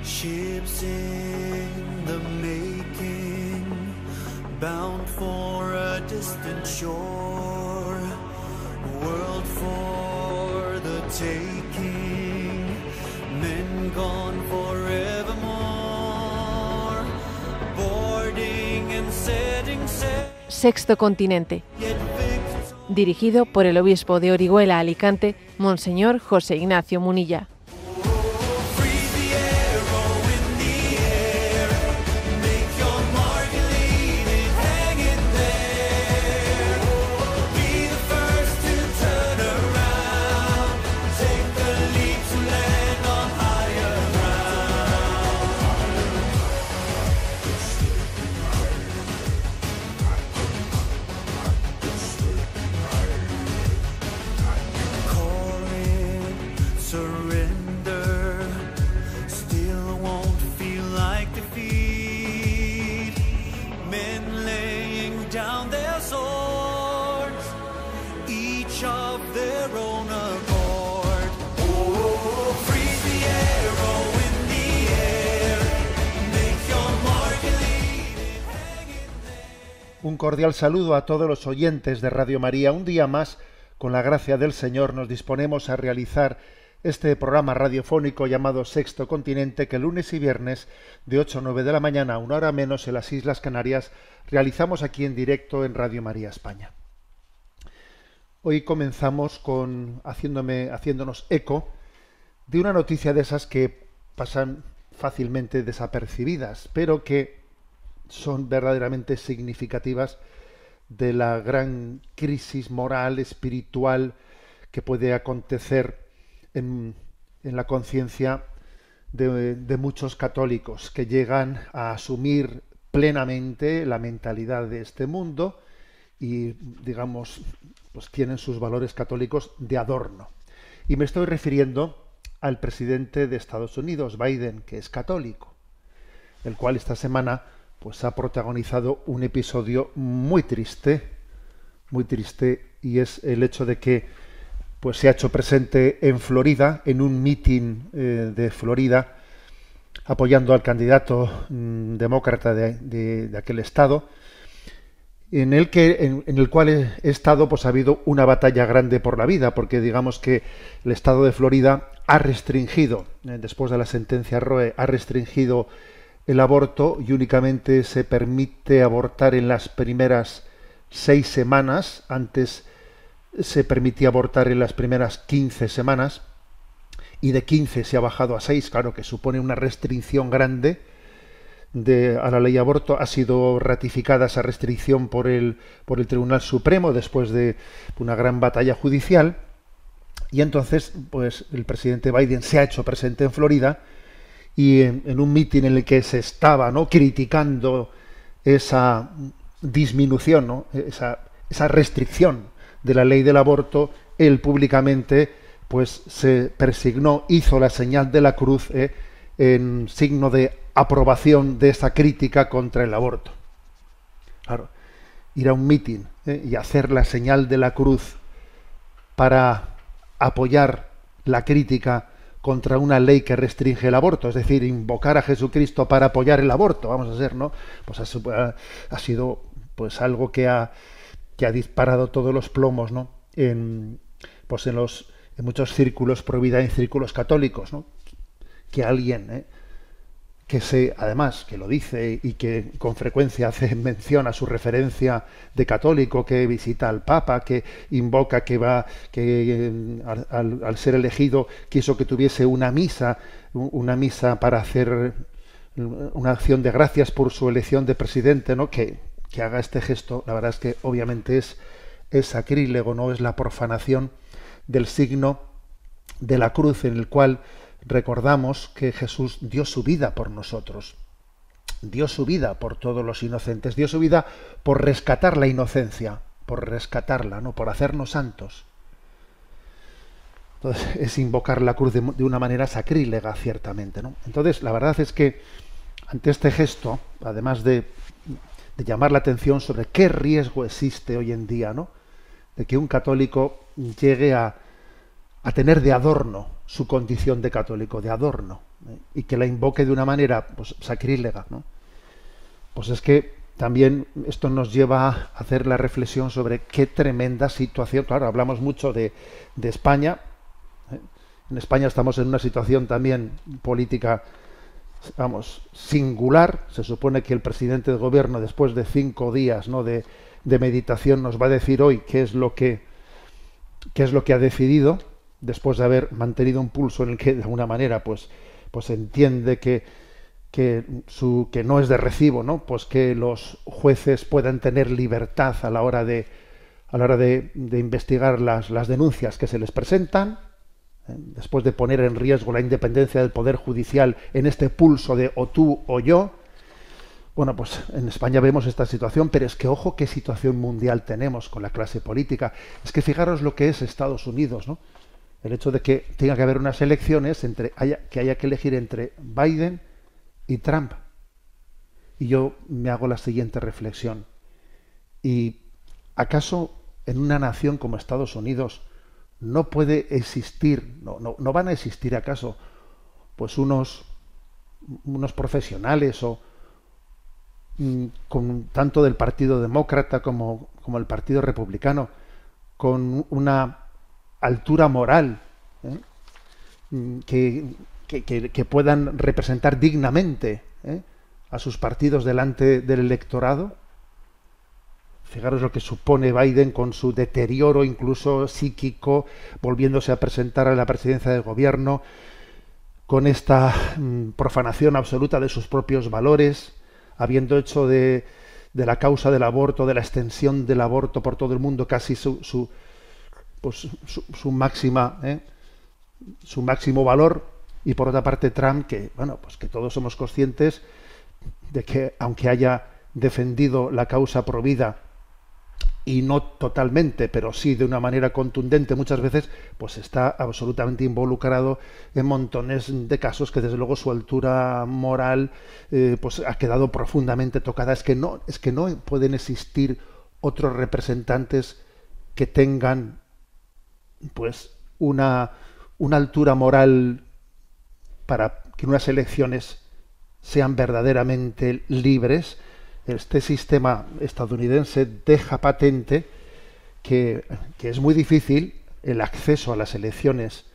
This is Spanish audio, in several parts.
Ships in the making, bound for a distant shore, world for the taking, men gone forevermore, boarding and setting sail. Sexto Continente, dirigido por el obispo de Orihuela, Alicante, Monseñor José Ignacio Munilla. Un cordial saludo a todos los oyentes de Radio María. Un día más, con la gracia del Señor, nos disponemos a realizar este programa radiofónico llamado Sexto Continente, que lunes y viernes de 8 a 9 de la mañana, una hora menos en las Islas Canarias, realizamos aquí en directo en Radio María España. Hoy comenzamos haciéndonos eco de una noticia de esas que pasan fácilmente desapercibidas, pero que son verdaderamente significativas de la gran crisis moral, espiritual, que puede acontecer en la conciencia de muchos católicos que llegan a asumir plenamente la mentalidad de este mundo y, digamos, pues tienen sus valores católicos de adorno. Y me estoy refiriendo al presidente de Estados Unidos, Biden, que es católico, el cual esta semana pues ha protagonizado un episodio muy triste, y es el hecho de que pues se ha hecho presente en Florida, en un mitin de Florida, apoyando al candidato demócrata de aquel estado, en el cual he estado, pues ha habido una batalla grande por la vida, porque digamos que el estado de Florida ha restringido, después de la sentencia Roe, ha restringido el aborto y únicamente se permite abortar en las primeras 6 semanas. Antes se permitía abortar en las primeras 15 semanas y de 15 se ha bajado a 6, claro que supone una restricción grande a la ley aborto. Ha sido ratificada esa restricción por el Tribunal Supremo después de una gran batalla judicial, y entonces pues el presidente Biden se ha hecho presente en Florida y en un mitin en el que se estaba, ¿no?, criticando esa disminución, ¿no?, esa restricción de la ley del aborto, él públicamente pues se persignó, hizo la señal de la cruz en signo de aprobación de esa crítica contra el aborto. Claro, ir a un mitin y hacer la señal de la cruz para apoyar la crítica contra una ley que restringe el aborto, es decir, invocar a Jesucristo para apoyar el aborto, vamos a ser, ¿no? Pues ha sido pues algo que ha disparado todos los plomos, ¿no?, en muchos círculos pro vida, en círculos católicos, ¿no?, que alguien además que lo dice y que con frecuencia hace mención a su referencia de católico, que visita al Papa, que invoca, al ser elegido quiso que tuviese una misa para hacer una acción de gracias por su elección de presidente, ¿no?, que haga este gesto, la verdad es que obviamente es sacrílego, no es la profanación del signo de la cruz, en el cual recordamos que Jesús dio su vida por nosotros, dio su vida por todos los inocentes, dio su vida por rescatar la inocencia, por rescatarla, ¿no?, por hacernos santos. Entonces es invocar la cruz de una manera sacrílega, ciertamente, ¿no? Entonces la verdad es que ante este gesto, además de llamar la atención sobre qué riesgo existe hoy en día, ¿no?, de que un católico llegue a a tener de adorno su condición de católico, de adorno, y que la invoque de una manera pues sacrílega, ¿no? Pues es que también esto nos lleva a hacer la reflexión sobre qué tremenda situación. Claro, hablamos mucho de España. En España estamos en una situación también política, vamos, singular. Se supone que el presidente del gobierno, después de 5 días, ¿no?, de meditación, nos va a decir hoy qué es lo que ha decidido, después de haber mantenido un pulso en el que de alguna manera pues entiende que no es de recibo, ¿no?, pues que los jueces puedan tener libertad a la hora de investigar las denuncias que se les presentan, después de poner en riesgo la independencia del Poder Judicial en este pulso de o tú o yo. Bueno, pues en España vemos esta situación, pero es que ojo qué situación mundial tenemos con la clase política. Es que fijaros lo que es Estados Unidos, ¿no? El hecho de que tenga que haber unas elecciones que haya que elegir entre Biden y Trump. Y yo me hago la siguiente reflexión. ¿Y acaso en una nación como Estados Unidos no puede existir, no van a existir acaso pues unos profesionales o con tanto del Partido Demócrata como el Partido Republicano, con una altura moral, que puedan representar dignamente a sus partidos delante del electorado? Fijaros lo que supone Biden con su deterioro incluso psíquico, volviéndose a presentar a la presidencia del gobierno, con esta profanación absoluta de sus propios valores, habiendo hecho de la causa del aborto, de la extensión del aborto por todo el mundo, casi su máximo valor. Y por otra parte Trump, que bueno, pues que todos somos conscientes de que aunque haya defendido la causa pro vida, y no totalmente, pero sí de una manera contundente muchas veces, pues está absolutamente involucrado en montones de casos que desde luego su altura moral pues ha quedado profundamente tocada. Es que no pueden existir otros representantes que tengan pues una altura moral para que unas elecciones sean verdaderamente libres. Este sistema estadounidense deja patente que es muy difícil el acceso a las elecciones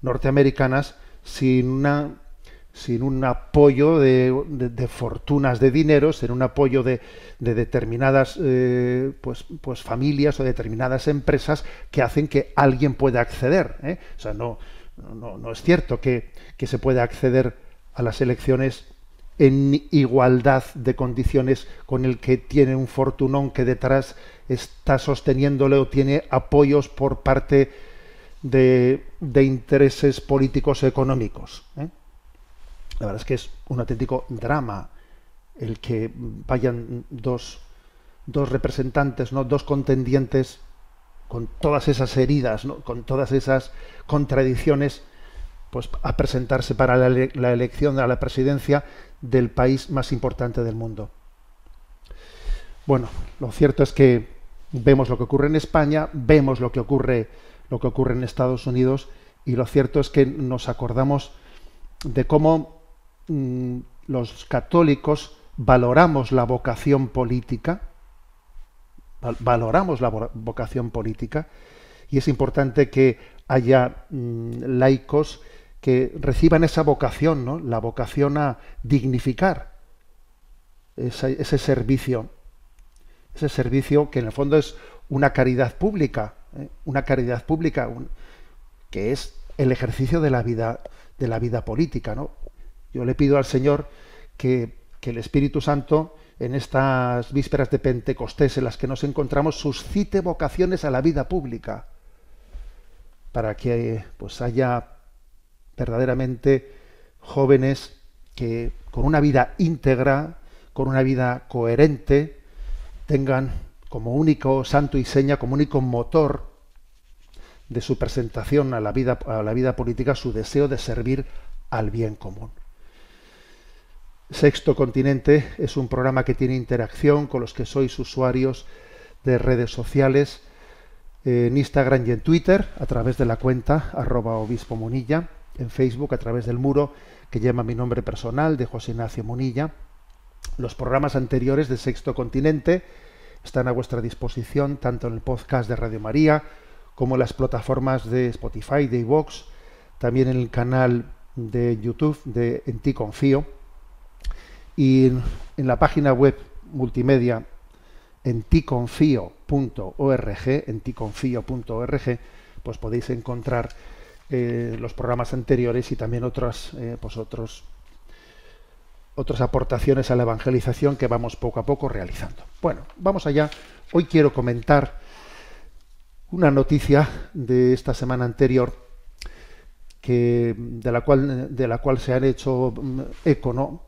norteamericanas sin un apoyo de fortunas de dinero, sin un apoyo de determinadas pues familias o determinadas empresas que hacen que alguien pueda acceder, O sea, no es cierto que se pueda acceder a las elecciones en igualdad de condiciones con el que tiene un fortunón que detrás está sosteniéndole o tiene apoyos por parte de intereses políticos económicos. La verdad es que es un auténtico drama el que vayan dos representantes, ¿no?, dos contendientes con todas esas heridas, ¿no?, con todas esas contradicciones, pues a presentarse para la elección a la presidencia del país más importante del mundo. Bueno, lo cierto es que vemos lo que ocurre en España, vemos lo que ocurre en Estados Unidos, y lo cierto es que nos acordamos de cómo los católicos valoramos la vocación política, y es importante que haya laicos que reciban esa vocación, ¿no?, la vocación a dignificar ese servicio que en el fondo es una caridad pública, que es el ejercicio de la vida política, ¿no? Yo le pido al Señor que el Espíritu Santo, en estas vísperas de Pentecostés en las que nos encontramos, suscite vocaciones a la vida pública, para que pues haya verdaderamente jóvenes que con una vida íntegra, con una vida coherente, tengan como único santo y seña, como único motor de su presentación a la vida política, su deseo de servir al bien común. Sexto Continente es un programa que tiene interacción con los que sois usuarios de redes sociales. en Instagram y en Twitter a través de la cuenta @obispo_munilla, en Facebook a través del muro que lleva mi nombre personal de José Ignacio Munilla. Los programas anteriores de Sexto Continente están a vuestra disposición tanto en el podcast de Radio María como en las plataformas de Spotify, de iVoox, también en el canal de YouTube de En Ti Confío, y en la página web multimedia enticonfio.org, pues podéis encontrar los programas anteriores y también otras aportaciones a la evangelización que vamos poco a poco realizando. Bueno, vamos allá. Hoy quiero comentar una noticia de esta semana anterior de la cual se han hecho eco, ¿no?,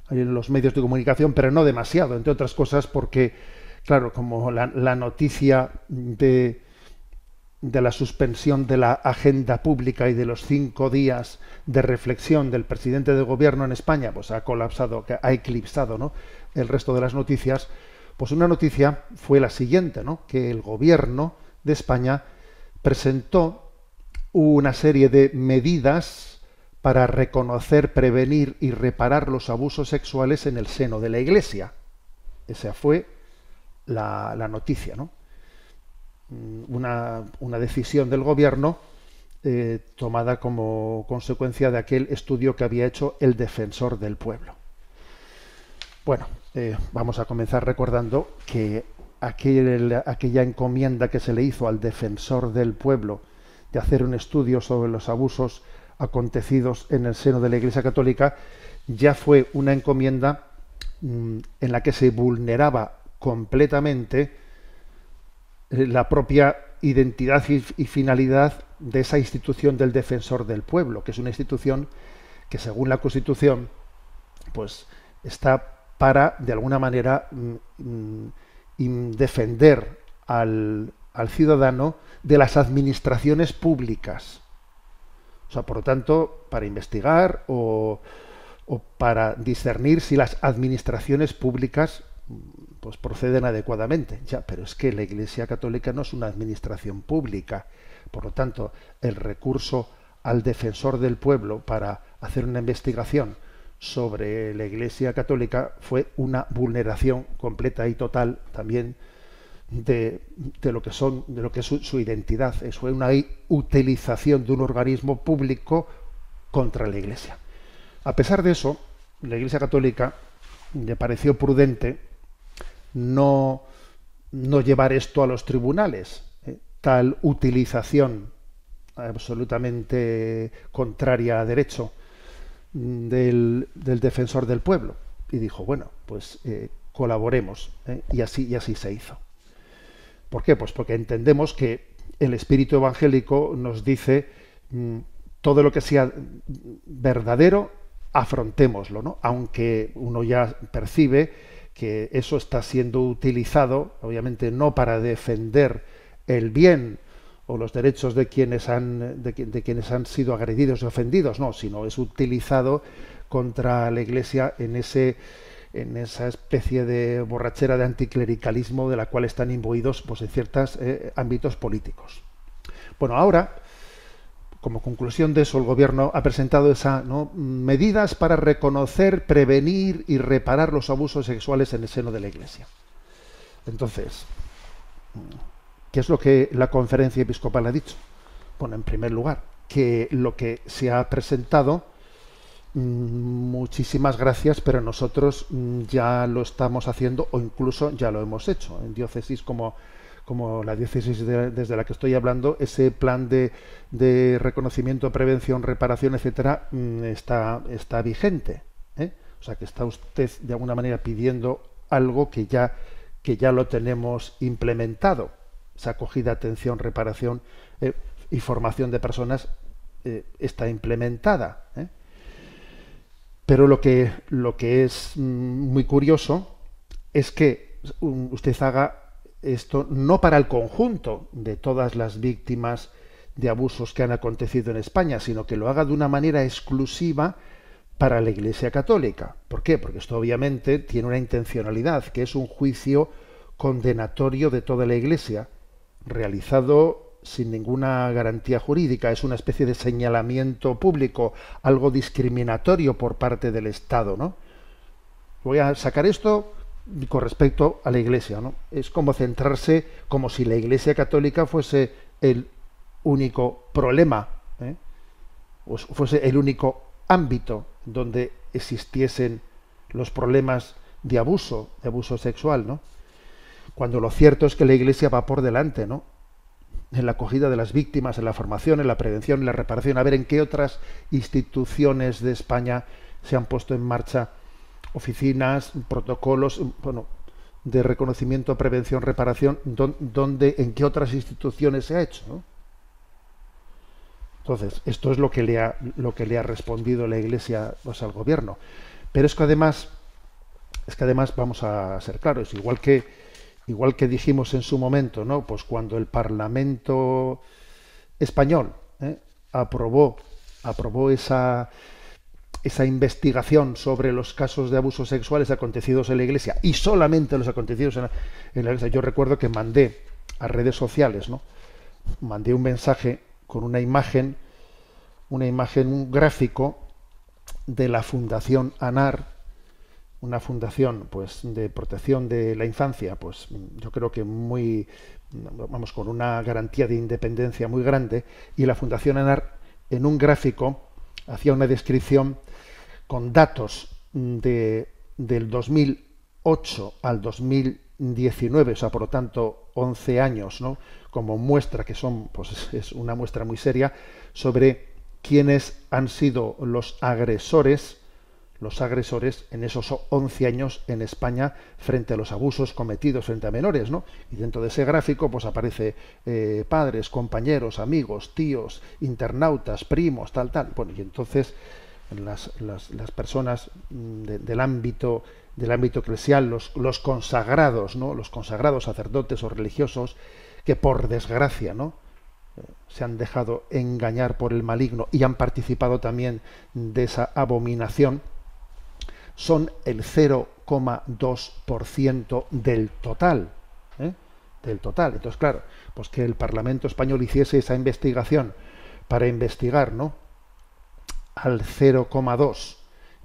en los medios de comunicación, pero no demasiado, entre otras cosas porque, claro, como la noticia de la suspensión de la agenda pública y de los 5 días de reflexión del presidente de gobierno en España, pues ha colapsado, ha eclipsado, ¿no?, el resto de las noticias. Pues una noticia fue la siguiente, ¿no?, que el gobierno de España presentó una serie de medidas para reconocer, prevenir y reparar los abusos sexuales en el seno de la Iglesia. Esa fue la noticia, ¿no? Una decisión del gobierno tomada como consecuencia de aquel estudio que había hecho el Defensor del Pueblo. Bueno, vamos a comenzar recordando que aquella encomienda que se le hizo al Defensor del Pueblo de hacer un estudio sobre los abusos acontecidos en el seno de la Iglesia Católica ya fue una encomienda en la que se vulneraba completamente la propia identidad y finalidad de esa institución del Defensor del Pueblo, que es una institución que, según la Constitución, pues está para, de alguna manera, defender al ciudadano de las administraciones públicas. O sea, por lo tanto, para investigar o para discernir si las administraciones públicas pues proceden adecuadamente. Ya, pero es que la Iglesia Católica no es una administración pública. Por lo tanto, el recurso al Defensor del Pueblo para hacer una investigación sobre la Iglesia Católica fue una vulneración completa y total también de lo que es su identidad. Eso fue una utilización de un organismo público contra la Iglesia. A pesar de eso, la Iglesia Católica le pareció prudente no llevar esto a los tribunales, tal utilización absolutamente contraria a derecho del Defensor del Pueblo. Y dijo, bueno, pues colaboremos, y así se hizo. ¿Por qué? Pues porque entendemos que el espíritu evangélico nos dice todo lo que sea verdadero, afrontémoslo, ¿no? Aunque uno ya percibe que eso está siendo utilizado, obviamente no para defender el bien o los derechos de quienes han sido agredidos y ofendidos, no, sino es utilizado contra la Iglesia en esa especie de borrachera de anticlericalismo de la cual están imbuidos pues en ciertos ámbitos políticos. Bueno, ahora, como conclusión de eso, el gobierno ha presentado medidas para reconocer, prevenir y reparar los abusos sexuales en el seno de la Iglesia. Entonces, ¿qué es lo que la Conferencia Episcopal ha dicho? Bueno, en primer lugar, que lo que se ha presentado, muchísimas gracias, pero nosotros ya lo estamos haciendo o incluso ya lo hemos hecho en diócesis como la diócesis desde la que estoy hablando. Ese plan de reconocimiento, prevención, reparación, etcétera, está vigente, ¿eh? O sea que está usted de alguna manera pidiendo algo que ya lo tenemos implementado. Esa acogida, atención, reparación y formación de personas está implementada, ¿eh? Pero lo que es muy curioso es que usted haga esto no para el conjunto de todas las víctimas de abusos que han acontecido en España, sino que lo haga de una manera exclusiva para la Iglesia Católica. ¿Por qué? Porque esto obviamente tiene una intencionalidad, que es un juicio condenatorio de toda la Iglesia realizado sin ninguna garantía jurídica. Es una especie de señalamiento público, algo discriminatorio por parte del Estado, ¿no? Voy a sacar esto con respecto a la Iglesia, ¿no? Es como centrarse, como si la Iglesia católica fuese el único problema, ¿eh? O fuese el único ámbito donde existiesen los problemas de abuso sexual, ¿no? Cuando lo cierto es que la Iglesia va por delante, ¿no? En la acogida de las víctimas, en la formación, en la prevención, en la reparación. A ver en qué otras instituciones de España se han puesto en marcha oficinas, protocolos, bueno, de reconocimiento, prevención, reparación, en qué otras instituciones se ha hecho, ¿no? Entonces, esto es lo que le ha respondido la Iglesia, pues, al gobierno. Pero es que además vamos a ser claros, igual que dijimos en su momento, ¿no? Pues cuando el Parlamento español aprobó esa investigación sobre los casos de abusos sexuales acontecidos en la Iglesia, y solamente los acontecidos en la Iglesia. Yo recuerdo que mandé a redes sociales, ¿no? Mandé un mensaje con una imagen, un gráfico de la Fundación ANAR, una fundación, pues, de protección de la infancia, pues yo creo que con una garantía de independencia muy grande, y la Fundación ANAR en un gráfico hacía una descripción con datos del 2008 al 2019, o sea, por lo tanto 11 años, ¿no? Como muestra, que pues es una muestra muy seria, sobre quiénes han sido los agresores en esos 11 años en España frente a los abusos cometidos frente a menores, ¿no? Y dentro de ese gráfico pues aparece padres, compañeros, amigos, tíos, internautas, primos, tal. Bueno, y entonces las personas del ámbito eclesial, los consagrados, ¿no? Los consagrados sacerdotes o religiosos que por desgracia, ¿no? Se han dejado engañar por el maligno y han participado también de esa abominación, son el 0,2% del total, del total. Entonces, claro, pues que el Parlamento español hiciese esa investigación para investigar, ¿no?, al 0,2,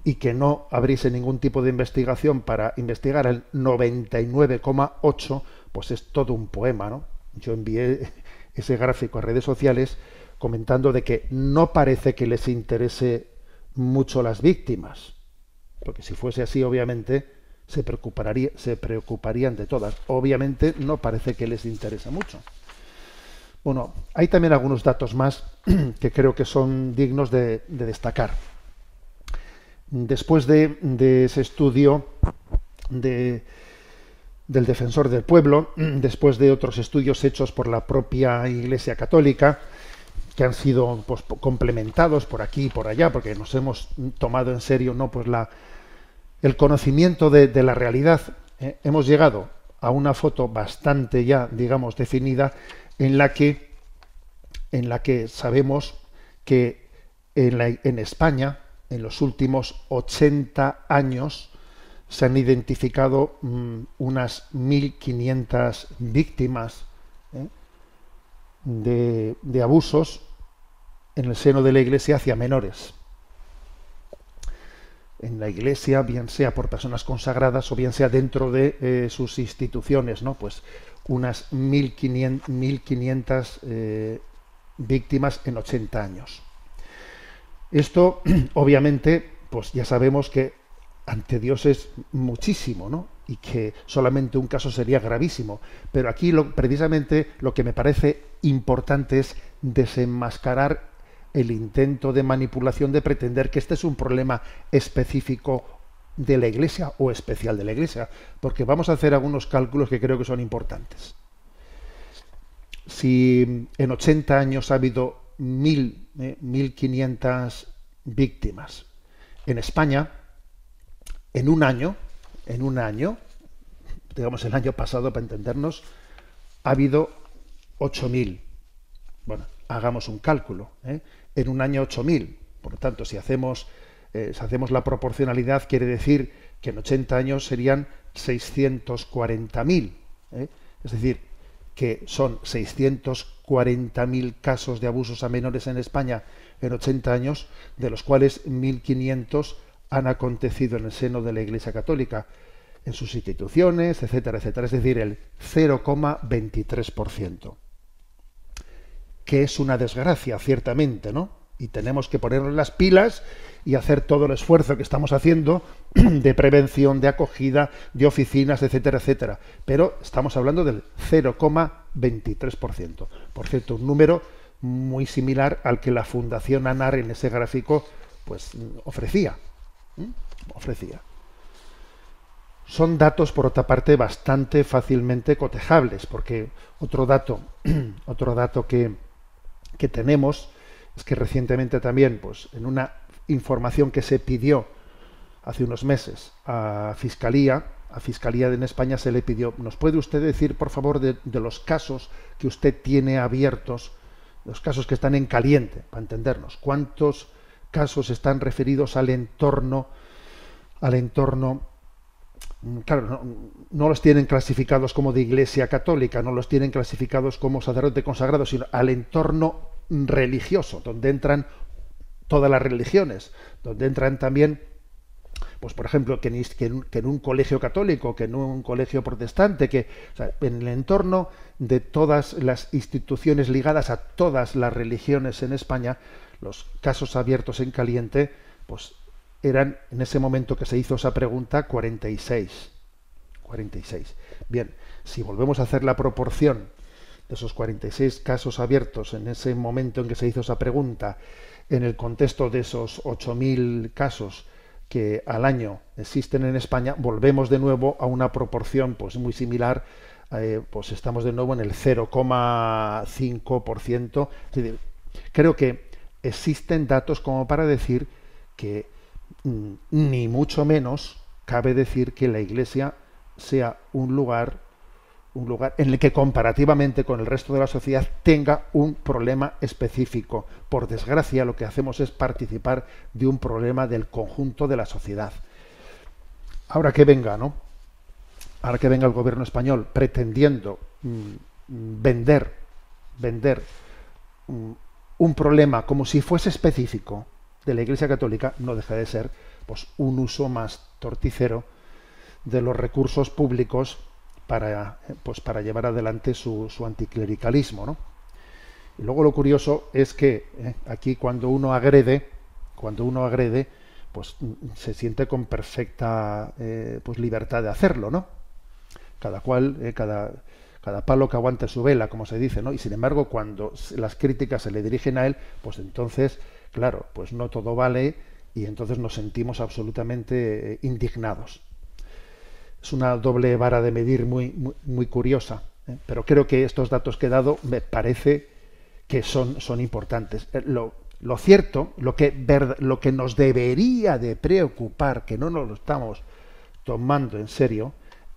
y que no abriese ningún tipo de investigación para investigar al 99,8, pues es todo un poema, ¿no? Yo envié ese gráfico a redes sociales comentando de que no parece que les interese mucho las víctimas, porque si fuese así, obviamente, se preocuparían de todas. Obviamente no parece que les interese mucho. Bueno, hay también algunos datos más que creo que son dignos de destacar. Después de ese estudio del Defensor del Pueblo, después de otros estudios hechos por la propia Iglesia Católica, que han sido, pues, complementados por aquí y por allá, porque nos hemos tomado en serio, ¿no?, pues el conocimiento de la realidad, hemos llegado a una foto bastante ya, digamos, definida, en la que sabemos que en España, en los últimos 80 años, se han identificado unas 1.500 víctimas de abusos en el seno de la Iglesia hacia menores. En la Iglesia, bien sea por personas consagradas o bien sea dentro de sus instituciones, ¿no? Pues unas 1.500 víctimas en 80 años. Esto, obviamente, pues ya sabemos que ante Dios es muchísimo, ¿no? Y que solamente un caso sería gravísimo. Pero aquí precisamente lo que me parece importante es desenmascarar el intento de manipulación de pretender que este es un problema específico de la Iglesia o especial de la Iglesia, porque vamos a hacer algunos cálculos que creo que son importantes. Si en 80 años ha habido 1.500 víctimas en España, en un año, digamos el año pasado para entendernos, ha habido 8.000. Bueno, hagamos un cálculo, en un año 8.000. Por lo tanto, si hacemos la proporcionalidad, quiere decir que en 80 años serían 640.000. Es decir, que son 640.000 casos de abusos a menores en España en 80 años, de los cuales 1.500 han acontecido en el seno de la Iglesia Católica, en sus instituciones, etcétera, etcétera. Es decir, el 0,23%. Que es una desgracia, ciertamente, ¿no? Y tenemos que ponernos las pilas y hacer todo el esfuerzo que estamos haciendo de prevención, de acogida, de oficinas, etcétera, etcétera. Pero estamos hablando del 0,23%. Por cierto, un número muy similar al que la Fundación ANAR en ese gráfico pues ofrecía. Son datos, por otra parte, bastante fácilmente cotejables, porque otro dato que tenemos es que recientemente también, pues en una información que se pidió hace unos meses a Fiscalía en España se le pidió, ¿nos puede usted decir, por favor, de los casos que usted tiene abiertos, los casos que están en caliente, para entendernos? ¿Cuántos casos están referidos al entorno? Claro, no los tienen clasificados como de Iglesia Católica, no los tienen clasificados como sacerdote consagrado, sino al entorno religioso, donde entran todas las religiones, donde entran también, pues por ejemplo, que en un colegio católico, que en un colegio protestante, o sea, en el entorno de todas las instituciones ligadas a todas las religiones en España, los casos abiertos en caliente, pues eran, en ese momento que se hizo esa pregunta, 46. Bien, si volvemos a hacer la proporción de esos 46 casos abiertos en ese momento en que se hizo esa pregunta, en el contexto de esos 8.000 casos que al año existen en España, volvemos de nuevo a una proporción pues muy similar, pues estamos de nuevo en el 0,5%. Es decir, creo que existen datos como para decir que ni mucho menos cabe decir que la Iglesia sea un lugar en el que comparativamente con el resto de la sociedad tenga un problema específico. Por desgracia, lo que hacemos es participar de un problema del conjunto de la sociedad. Ahora que venga el gobierno español pretendiendo vender un problema como si fuese específico de la Iglesia Católica, no deja de ser pues un uso más torticero de los recursos públicos para llevar adelante su anticlericalismo, ¿no? Y luego lo curioso es que aquí cuando uno agrede, pues se siente con perfecta pues libertad de hacerlo, ¿no? Cada cual, cada palo que aguante su vela, como se dice, ¿no? Y sin embargo, cuando las críticas se le dirigen a él, pues entonces, claro, pues no todo vale y entonces nos sentimos absolutamente indignados. Es una doble vara de medir muy curiosa, pero creo que estos datos que he dado me parece que son importantes. Lo cierto, lo que nos debería de preocupar, que no nos lo estamos tomando en serio,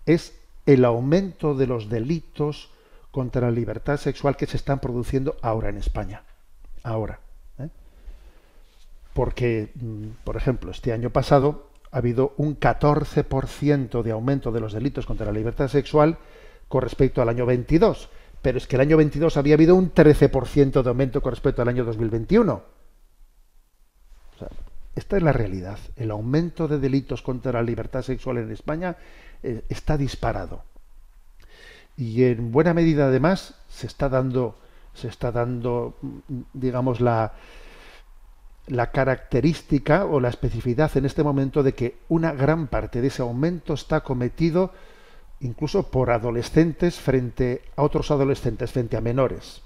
es el aumento de los delitos contra la libertad sexual que se están produciendo ahora en España. Ahora. Porque, por ejemplo, este año pasado ha habido un 14% de aumento de los delitos contra la libertad sexual con respecto al año 22. Pero es que el año 22 había habido un 13% de aumento con respecto al año 2021. O sea, esta es la realidad. El aumento de delitos contra la libertad sexual en España está disparado. Y en buena medida, además, se está dando, digamos, la característica o la especificidad en este momento de que una gran parte de ese aumento está cometido incluso por adolescentes frente a otros adolescentes, frente a menores.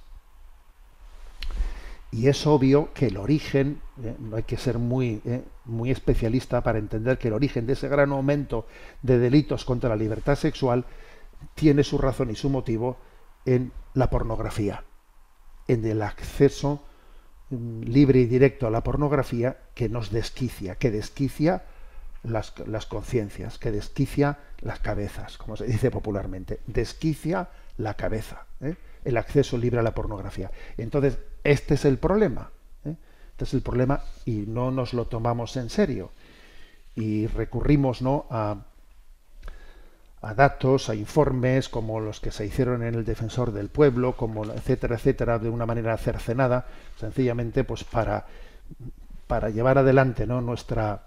Y es obvio que el origen, no hay que ser muy especialista para entender que el origen de ese gran aumento de delitos contra la libertad sexual tiene su razón y su motivo en la pornografía, en el acceso libre y directo a la pornografía que nos desquicia, que desquicia las conciencias, que desquicia las cabezas, como se dice popularmente, desquicia la cabeza, el acceso libre a la pornografía. Entonces, este es el problema, este es el problema y no nos lo tomamos en serio y recurrimos, ¿no?, a a datos, a informes como los que se hicieron en el Defensor del Pueblo, como etcétera, etcétera, de una manera cercenada, sencillamente pues para llevar adelante, ¿no?, nuestros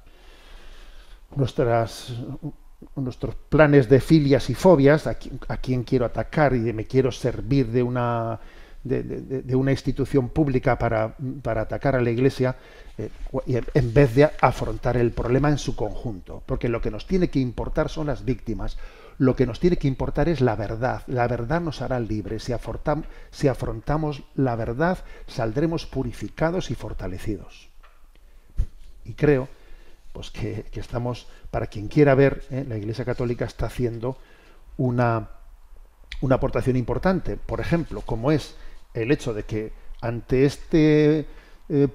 planes de filias y fobias, a quién quiero atacar y me quiero servir de una institución pública para atacar a la Iglesia, en vez de afrontar el problema en su conjunto. Porque lo que nos tiene que importar son las víctimas. Lo que nos tiene que importar es la verdad. La verdad nos hará libres. Si afrontamos la verdad, saldremos purificados y fortalecidos. Y creo pues que estamos, para quien quiera ver, la Iglesia Católica está haciendo una aportación importante. Por ejemplo, como es el hecho de que ante este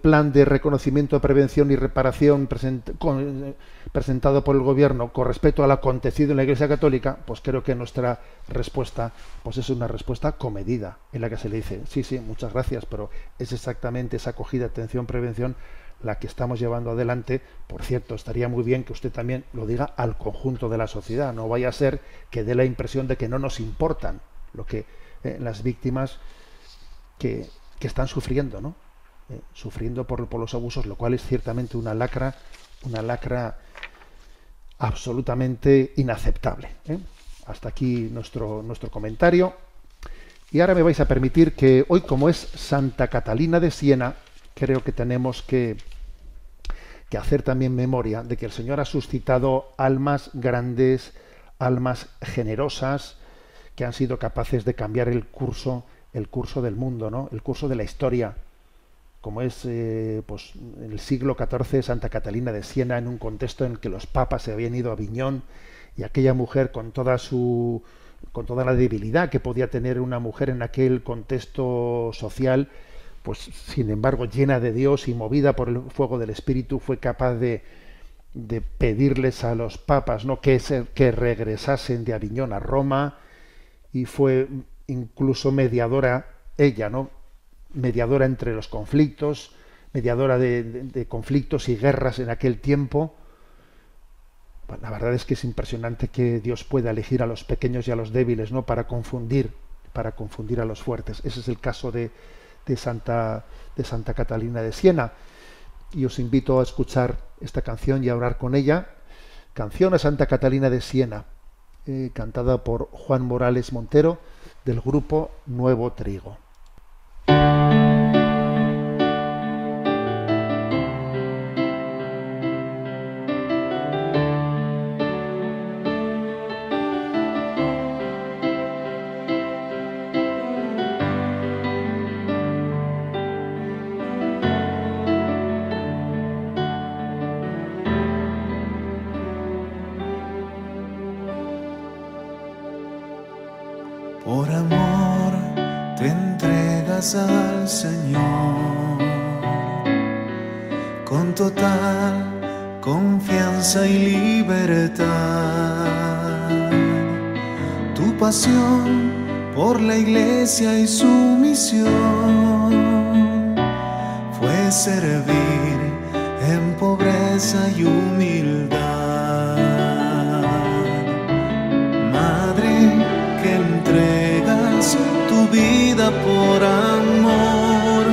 plan de reconocimiento, prevención y reparación presentado por el Gobierno con respecto al acontecido en la Iglesia Católica, pues creo que nuestra respuesta pues es una respuesta comedida, en la que se le dice, sí, muchas gracias, pero es exactamente esa acogida, atención, prevención la que estamos llevando adelante. Por cierto, estaría muy bien que usted también lo diga al conjunto de la sociedad. No vaya a ser que dé la impresión de que no nos importan lo que las víctimas que están sufriendo, ¿no? Sufriendo por los abusos, lo cual es ciertamente una lacra absolutamente inaceptable. Hasta aquí nuestro comentario. Y ahora me vais a permitir que hoy, como es Santa Catalina de Siena, creo que tenemos que hacer también memoria de que el Señor ha suscitado almas grandes, almas generosas, que han sido capaces de cambiar el curso del mundo, ¿no? El curso de la historia, como es pues en el siglo XIV Santa Catalina de Siena, en un contexto en el que los papas se habían ido a Aviñón, y aquella mujer con toda la debilidad que podía tener una mujer en aquel contexto social, pues sin embargo llena de Dios y movida por el fuego del Espíritu, fue capaz de pedirles a los papas, ¿no?, que regresasen de Aviñón a Roma, y fue incluso mediadora ella, ¿no?, mediadora entre los conflictos, mediadora de conflictos y guerras en aquel tiempo. Bueno, la verdad es que es impresionante que Dios pueda elegir a los pequeños y a los débiles, ¿no?, para confundir a los fuertes. Ese es el caso de Santa Catalina de Siena. Y os invito a escuchar esta canción y a orar con ella. Canción a Santa Catalina de Siena, cantada por Juan Morales Montero, del grupo Nuevo Trigo. Por amor te entregas al Señor, con total confianza y libertad. Tu pasión por la Iglesia y su misión fue servir en pobreza y humildad. Madre, que entregas tu vida por amor,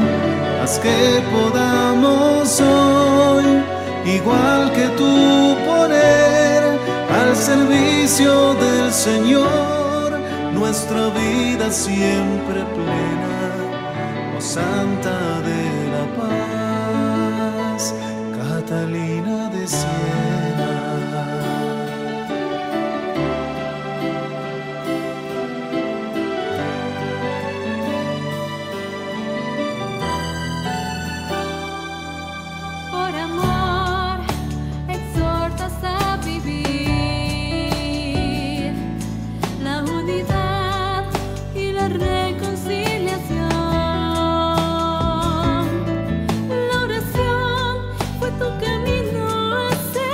haz que podamos hoy, igual que tú, poner al servicio del Señor nuestra vida siempre plena, oh Santa de la Paz, Catalina de Siena. La oración fue tu camino a seguir.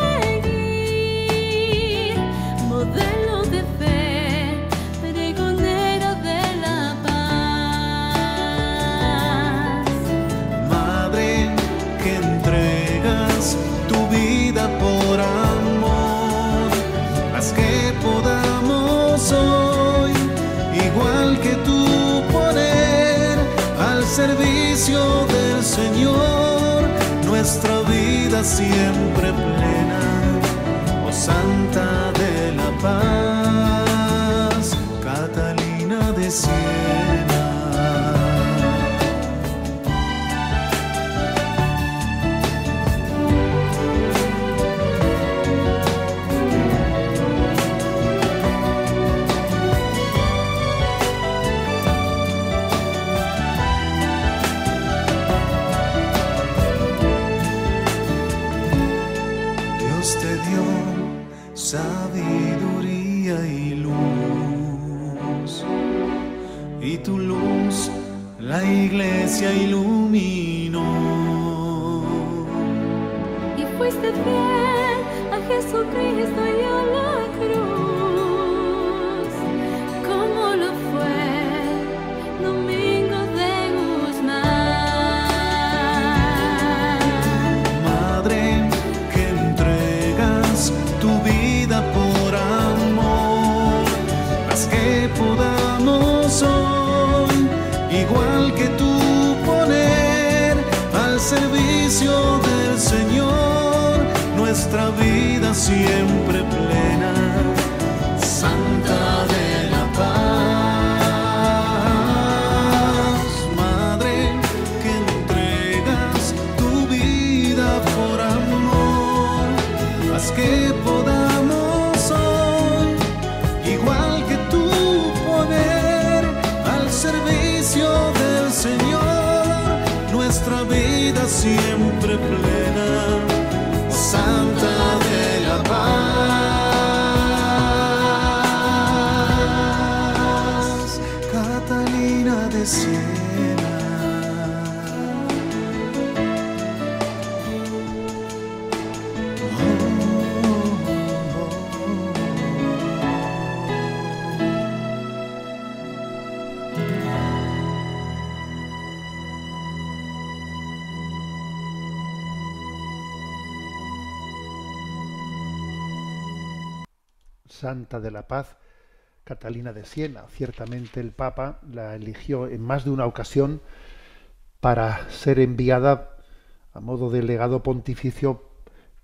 vida siempre plena, oh Santa de la Paz, Catalina de Siena. Sabiduría y luz, y tu luz la iglesia iluminó. Y fuiste fiel a Jesucristo y a la cruz, como lo fue Domingo de Guzmán. Madre, que entregas tu vida por amor, haz que podamos hoy, igual que tú, poner al servicio del Señor nuestra vida siempre plena, Santa de la Paz. Madre, que entregas tu vida por amor, haz que podamos hoy, igual que tú, poner al servicio del Señor nuestra vida siempre plena, Santa de la Paz, Catalina de Siena. Santa de la Paz, Catalina de Siena. Ciertamente el Papa la eligió en más de una ocasión para ser enviada a modo de legado pontificio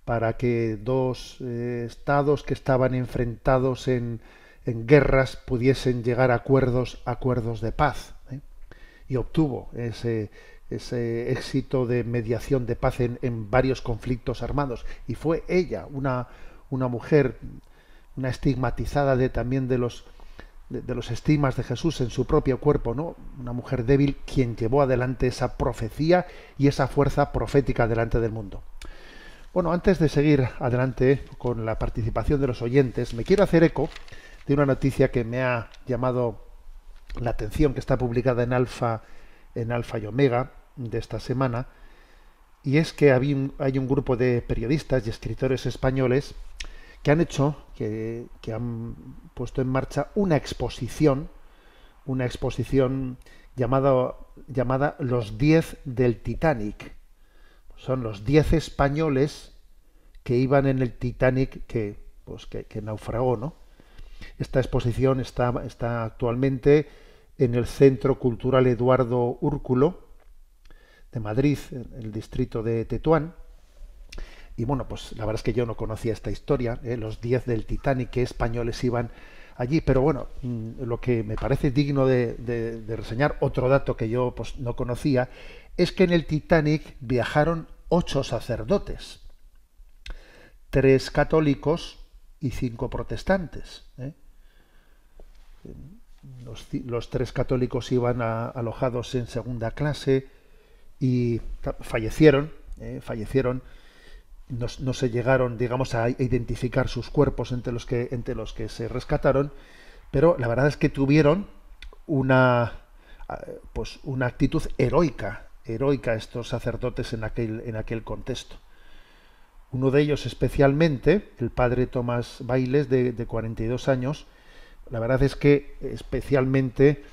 para que dos estados que estaban enfrentados en guerras pudiesen llegar a acuerdos de paz, ¿eh? Y obtuvo ese éxito de mediación de paz en varios conflictos armados. Y fue ella, una mujer, una estigmatizada también de los estigmas de Jesús en su propio cuerpo, ¿no? Una mujer débil, quien llevó adelante esa profecía y esa fuerza profética delante del mundo. Bueno, antes de seguir adelante con la participación de los oyentes, me quiero hacer eco de una noticia que me ha llamado la atención, que está publicada en Alfa y Omega de esta semana, y es que hay un grupo de periodistas y escritores españoles que han puesto en marcha una exposición llamada Los 10 del Titanic. Son los 10 españoles que iban en el Titanic que naufragó, ¿no? Esta exposición está actualmente en el Centro Cultural Eduardo Úrculo de Madrid, en el distrito de Tetuán. Y bueno, pues la verdad es que yo no conocía esta historia, los 10 del Titanic, que españoles iban allí, pero bueno, lo que me parece digno de reseñar, otro dato que yo pues no conocía, es que en el Titanic viajaron 8 sacerdotes, 3 católicos y 5 protestantes, ¿eh? Los 3 católicos iban alojados en segunda clase y fallecieron. No se llegaron, digamos, a identificar sus cuerpos entre los que se rescataron, pero la verdad es que tuvieron una actitud heroica estos sacerdotes en aquel contexto. Uno de ellos especialmente, el padre Tomás Bailes, de 42 años, la verdad es que especialmente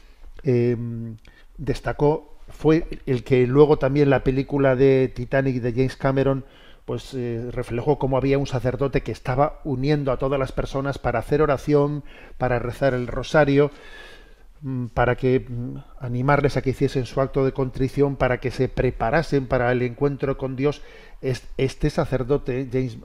destacó, fue el que luego también la película de Titanic de James Cameron pues reflejó cómo había un sacerdote que estaba uniendo a todas las personas para hacer oración, para rezar el rosario. para que animarles a que hiciesen su acto de contrición, para que se preparasen para el encuentro con Dios. Este sacerdote, James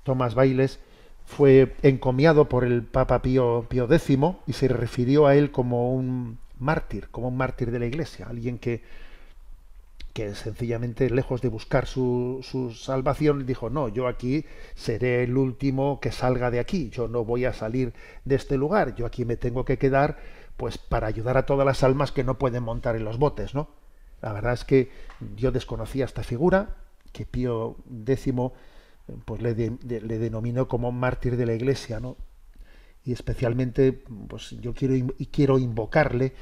Thomas Bayles, fue encomiado por el Papa Pío X y se refirió a él como un mártir de la Iglesia, alguien que sencillamente, lejos de buscar su salvación, dijo: no, yo aquí seré el último que salga de aquí, yo no voy a salir de este lugar, yo aquí me tengo que quedar, pues para ayudar a todas las almas que no pueden montar en los botes, ¿no? La verdad es que yo desconocía esta figura, que Pío X pues le denominó como mártir de la Iglesia, ¿no? Y especialmente, pues yo quiero invocarle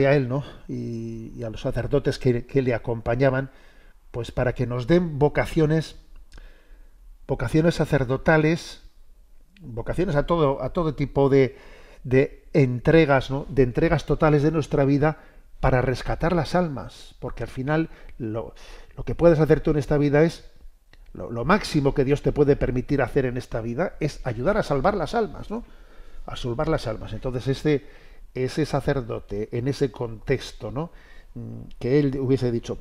a él, ¿no? Y a los sacerdotes que le acompañaban, pues para que nos den vocaciones sacerdotales, vocaciones a todo tipo de entregas, ¿no? De entregas totales de nuestra vida para rescatar las almas, porque al final lo que puedes hacer tú en esta vida es lo máximo que Dios te puede permitir hacer en esta vida es ayudar a salvar las almas, ¿no? A salvar las almas. Entonces ese sacerdote, en ese contexto, ¿no? Que él hubiese dicho: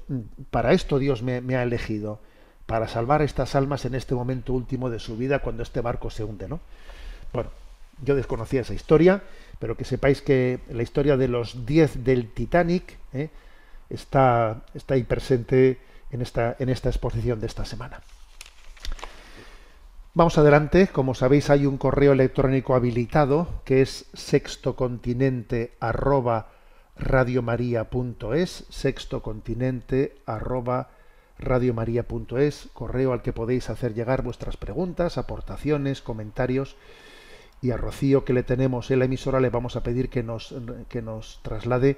para esto Dios me ha elegido, para salvar estas almas en este momento último de su vida, cuando este barco se hunde, ¿no? Bueno, yo desconocía esa historia, pero que sepáis que la historia de los 10 del Titanic está ahí presente en esta exposición de esta semana. Vamos adelante. Como sabéis, hay un correo electrónico habilitado que es sextocontinente@radiomaria.es, sextocontinente@radiomaria.es, correo al que podéis hacer llegar vuestras preguntas, aportaciones, comentarios. Y a Rocío, que le tenemos en la emisora, le vamos a pedir que nos traslade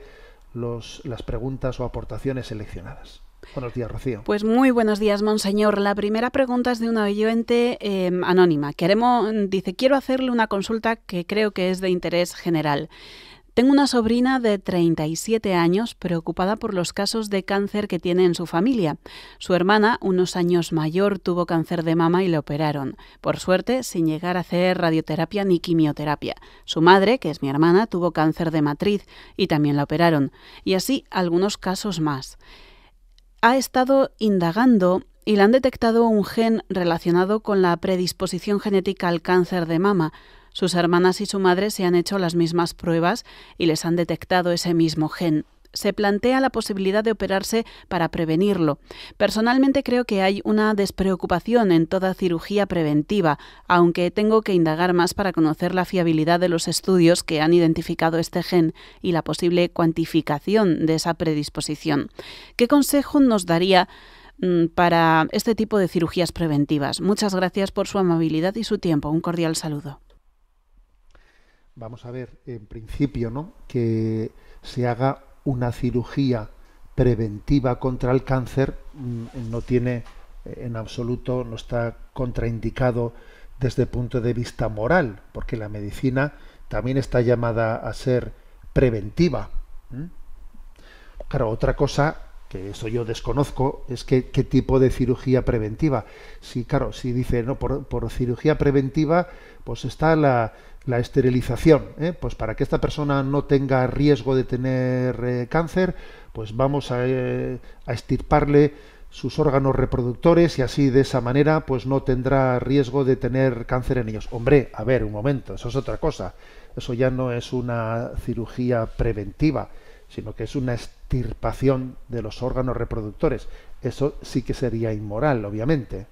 las preguntas o aportaciones seleccionadas. Buenos días, Rocío. Pues muy buenos días, monseñor. La primera pregunta es de una oyente anónima. Dice: quiero hacerle una consulta que creo que es de interés general. Tengo una sobrina de 37 años preocupada por los casos de cáncer que tiene en su familia. Su hermana, unos años mayor, tuvo cáncer de mama y le operaron. Por suerte, sin llegar a hacer radioterapia ni quimioterapia. Su madre, que es mi hermana, tuvo cáncer de matriz y también la operaron. Y así algunos casos más. Ha estado indagando y le han detectado un gen relacionado con la predisposición genética al cáncer de mama. Sus hermanas y su madre se han hecho las mismas pruebas y les han detectado ese mismo gen. Se plantea la posibilidad de operarse para prevenirlo. Personalmente creo que hay una despreocupación en toda cirugía preventiva, aunque tengo que indagar más para conocer la fiabilidad de los estudios que han identificado este gen y la posible cuantificación de esa predisposición. ¿Qué consejo nos daría para este tipo de cirugías preventivas? Muchas gracias por su amabilidad y su tiempo. Un cordial saludo. Vamos a ver, en principio, ¿no?, que se haga una cirugía preventiva contra el cáncer no tiene en absoluto, no está contraindicado desde el punto de vista moral, porque la medicina también está llamada a ser preventiva. Claro, otra cosa, que eso yo desconozco, es qué tipo de cirugía preventiva. Si dice, no, por cirugía preventiva, pues está la esterilización, pues para que esta persona no tenga riesgo de tener cáncer, pues vamos a extirparle sus órganos reproductores y así de esa manera pues no tendrá riesgo de tener cáncer en ellos. Hombre, a ver, un momento, eso es otra cosa. Eso ya no es una cirugía preventiva, sino que es una extirpación de los órganos reproductores. Eso sí que sería inmoral, obviamente,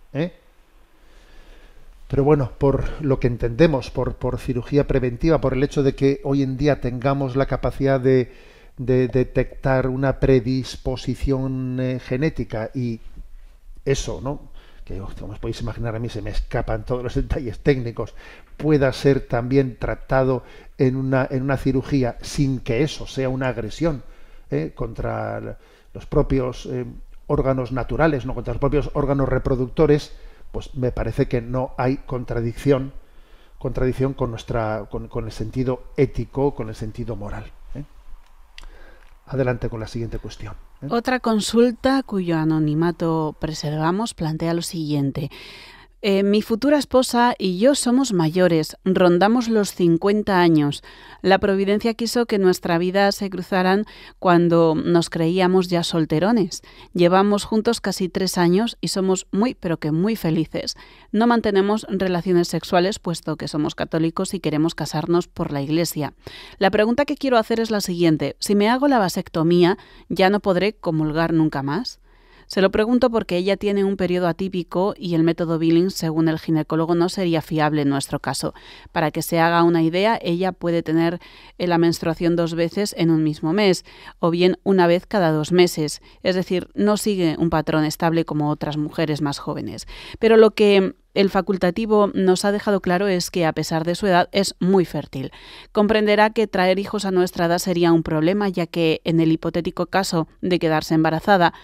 Pero bueno, por lo que entendemos por cirugía preventiva, por el hecho de que hoy en día tengamos la capacidad de detectar una predisposición genética y eso, ¿no?, que como os podéis imaginar, a mí se me escapan todos los detalles técnicos, pueda ser también tratado en una cirugía sin que eso sea una agresión contra los propios órganos naturales, no contra los propios órganos reproductores, pues me parece que no hay contradicción con el sentido ético, con el sentido moral. Adelante con la siguiente cuestión. Otra consulta cuyo anonimato preservamos plantea lo siguiente. Mi futura esposa y yo somos mayores, rondamos los 50 años. La providencia quiso que nuestra vida se cruzaran cuando nos creíamos ya solterones. Llevamos juntos casi 3 años y somos muy, pero que muy felices. No mantenemos relaciones sexuales puesto que somos católicos y queremos casarnos por la Iglesia. La pregunta que quiero hacer es la siguiente. Si me hago la vasectomía, ¿ya no podré comulgar nunca más? Se lo pregunto porque ella tiene un periodo atípico y el método Billings, según el ginecólogo, no sería fiable en nuestro caso. Para que se haga una idea, ella puede tener la menstruación 2 veces en un mismo mes, o bien una vez cada 2 meses. Es decir, no sigue un patrón estable como otras mujeres más jóvenes. Pero lo que el facultativo nos ha dejado claro es que, a pesar de su edad, es muy fértil. Comprenderá que traer hijos a nuestra edad sería un problema, ya que en el hipotético caso de quedarse embarazada,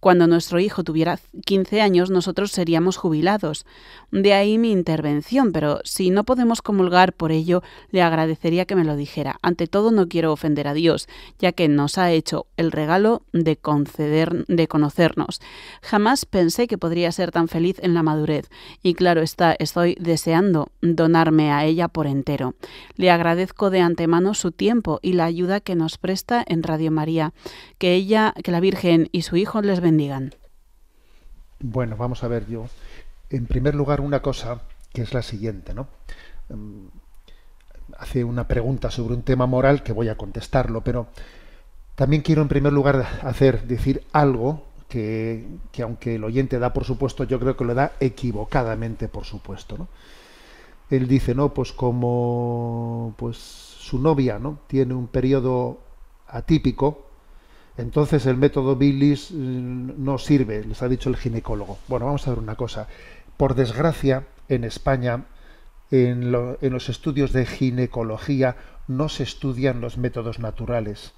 cuando nuestro hijo tuviera 15 años, nosotros seríamos jubilados. De ahí mi intervención, pero si no podemos comulgar por ello, le agradecería que me lo dijera. Ante todo, no quiero ofender a Dios, ya que nos ha hecho el regalo de conocernos. Jamás pensé que podría ser tan feliz en la madurez. Y claro está, estoy deseando donarme a ella por entero. Le agradezco de antemano su tiempo y la ayuda que nos presta en Radio María. Que la Virgen y su Hijo les bendigan. Bueno, vamos a ver, yo, en primer lugar, una cosa que es la siguiente, ¿no? Hace una pregunta sobre un tema moral que voy a contestarlo, pero también quiero en primer lugar decir algo que aunque el oyente da por supuesto, yo creo que lo da equivocadamente por supuesto, ¿no? Él dice, no, pues como pues su novia, ¿no?, tiene un periodo atípico, entonces el método Billings no sirve, les ha dicho el ginecólogo. Bueno, vamos a ver una cosa. Por desgracia, en España, en los estudios de ginecología, no se estudian los métodos naturales.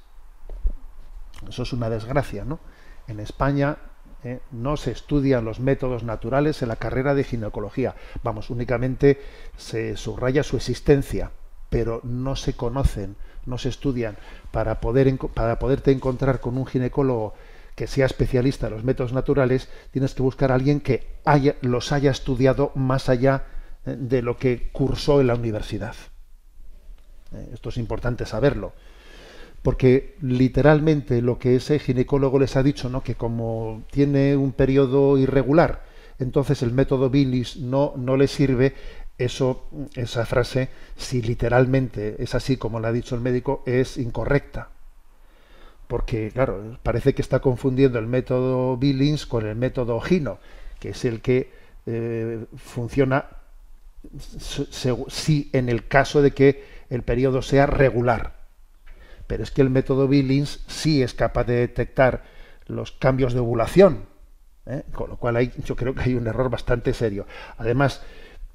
Eso es una desgracia, ¿no? En España no se estudian los métodos naturales en la carrera de ginecología. Vamos, únicamente se subraya su existencia, pero no se conocen, no se estudian. Para poderte encontrar con un ginecólogo que sea especialista en los métodos naturales, tienes que buscar a alguien que los haya estudiado más allá de lo que cursó en la universidad. Esto es importante saberlo, porque literalmente lo que ese ginecólogo les ha dicho, ¿no?, que como tiene un periodo irregular, entonces el método Billings no le sirve. Esa frase, si literalmente es así como lo ha dicho el médico, es incorrecta. Porque, claro, parece que está confundiendo el método Billings con el método Gino, que es el que funciona si en el caso de que el periodo sea regular. Pero es que el método Billings sí es capaz de detectar los cambios de ovulación, con lo cual yo creo que hay un error bastante serio. Además,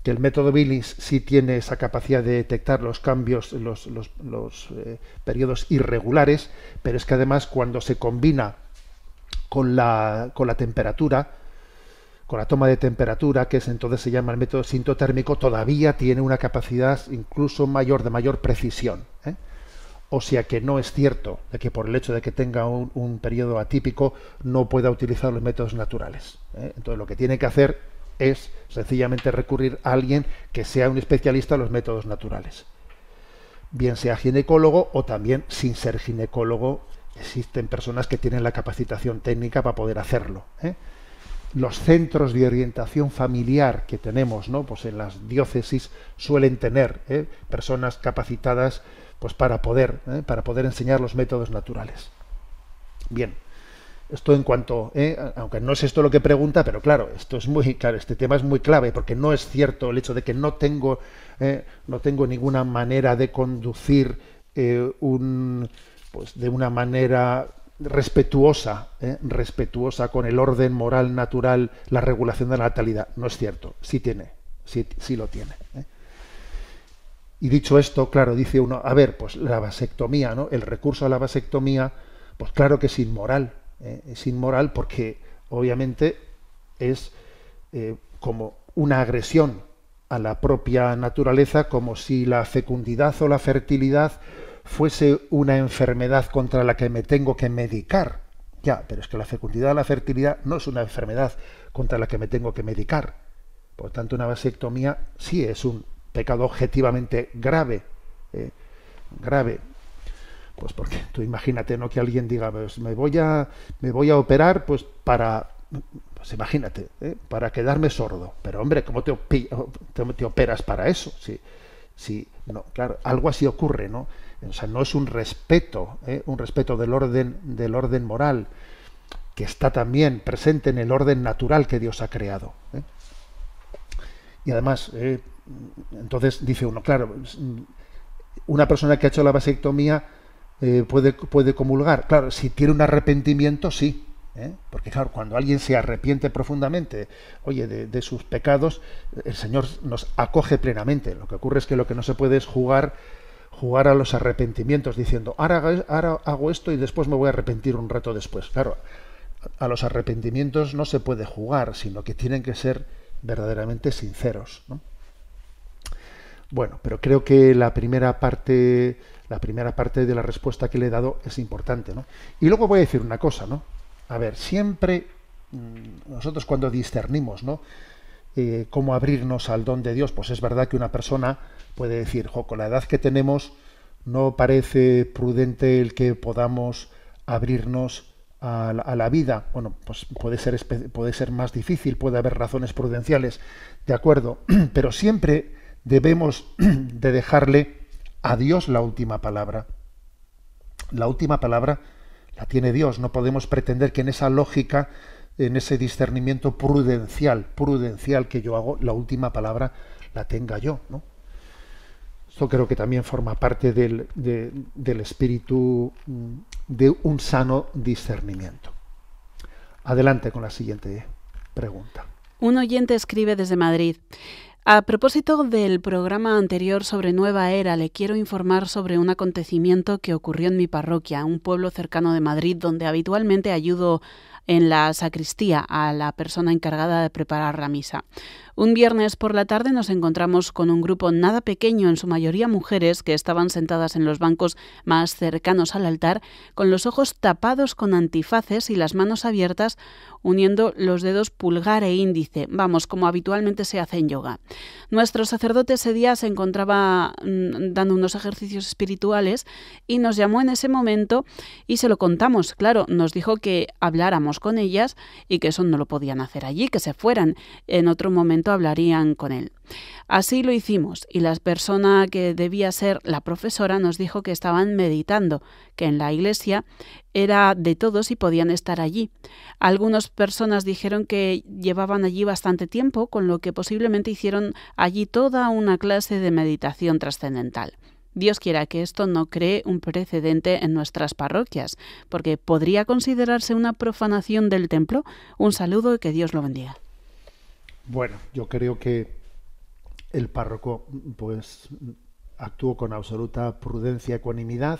que el método Billings sí tiene esa capacidad de detectar los cambios, los periodos irregulares, pero es que además cuando se combina con la temperatura, con la toma de temperatura, que entonces se llama el método sintotérmico, todavía tiene una capacidad incluso mayor, de mayor precisión. O sea que no es cierto de que por el hecho de que tenga un periodo atípico no pueda utilizar los métodos naturales. Entonces lo que tiene que hacer es sencillamente recurrir a alguien que sea un especialista en los métodos naturales. Bien sea ginecólogo o también sin ser ginecólogo, existen personas que tienen la capacitación técnica para poder hacerlo. Los centros de orientación familiar que tenemos, ¿no?, pues en las diócesis suelen tener personas capacitadas pues para poder enseñar los métodos naturales. Bien. Esto en cuanto, aunque no es esto lo que pregunta, pero claro, esto es muy claro, este tema es muy clave, porque no es cierto el hecho de que no tengo ninguna manera de conducir de una manera respetuosa con el orden moral natural, la regulación de la natalidad. No es cierto, sí lo tiene. Y dicho esto, claro, dice uno, a ver, pues la vasectomía, ¿no?, el recurso a la vasectomía, pues claro que es inmoral. Es inmoral porque obviamente es como una agresión a la propia naturaleza, como si la fecundidad o la fertilidad fuese una enfermedad contra la que me tengo que medicar. Ya, pero es que la fecundidad o la fertilidad no es una enfermedad contra la que me tengo que medicar. Por tanto, una vasectomía sí es un pecado objetivamente grave, grave. Pues porque tú imagínate, ¿no?, que alguien diga, pues me voy a operar, pues pues imagínate, para quedarme sordo. Pero hombre, ¿cómo te operas para eso? Sí, no, claro, algo así ocurre, ¿no? O sea, no es un respeto del orden moral, que está también presente en el orden natural que Dios ha creado. Y además, entonces dice uno, claro, una persona que ha hecho la vasectomía puede comulgar. Claro, si tiene un arrepentimiento, sí. Porque claro, cuando alguien se arrepiente profundamente, oye, de sus pecados, el Señor nos acoge plenamente. Lo que ocurre es que lo que no se puede es jugar a los arrepentimientos, diciendo, ahora hago esto y después me voy a arrepentir un rato después. Claro, a los arrepentimientos no se puede jugar, sino que tienen que ser verdaderamente sinceros, ¿no? Bueno, pero creo que la primera parte de la respuesta que le he dado es importante, ¿no? Y luego voy a decir una cosa, ¿no? A ver, siempre nosotros cuando discernimos, ¿no?, cómo abrirnos al don de Dios, pues es verdad que una persona puede decir, con la edad que tenemos no parece prudente el que podamos abrirnos a la vida. Bueno, pues puede ser más difícil, puede haber razones prudenciales, de acuerdo, pero siempre debemos de dejarle a Dios la última palabra. La última palabra la tiene Dios. No podemos pretender que en esa lógica, en ese discernimiento prudencial que yo hago, la última palabra la tenga yo, ¿no? Esto creo que también forma parte del espíritu de un sano discernimiento. Adelante con la siguiente pregunta. Un oyente escribe desde Madrid. A propósito del programa anterior sobre Nueva Era, le quiero informar sobre un acontecimiento que ocurrió en mi parroquia, un pueblo cercano de Madrid, donde habitualmente ayudo en la sacristía a la persona encargada de preparar la misa. Un viernes por la tarde nos encontramos con un grupo nada pequeño, en su mayoría mujeres, que estaban sentadas en los bancos más cercanos al altar, con los ojos tapados con antifaces y las manos abiertas, uniendo los dedos pulgar e índice, vamos, como habitualmente se hace en yoga. Nuestro sacerdote ese día se encontraba dando unos ejercicios espirituales y nos llamó en ese momento y se lo contamos. Claro, nos dijo que habláramos con ellas y que eso no lo podían hacer allí, que se fueran. En otro momento hablarían con él. Así lo hicimos y la persona que debía ser la profesora nos dijo que estaban meditando, que en la iglesia era de todos y podían estar allí. Algunas personas dijeron que llevaban allí bastante tiempo, con lo que posiblemente hicieron allí toda una clase de meditación trascendental. Dios quiera que esto no cree un precedente en nuestras parroquias, porque podría considerarse una profanación del templo. Un saludo y que Dios lo bendiga. Bueno, yo creo que el párroco pues actuó con absoluta prudencia, ecuanimidad,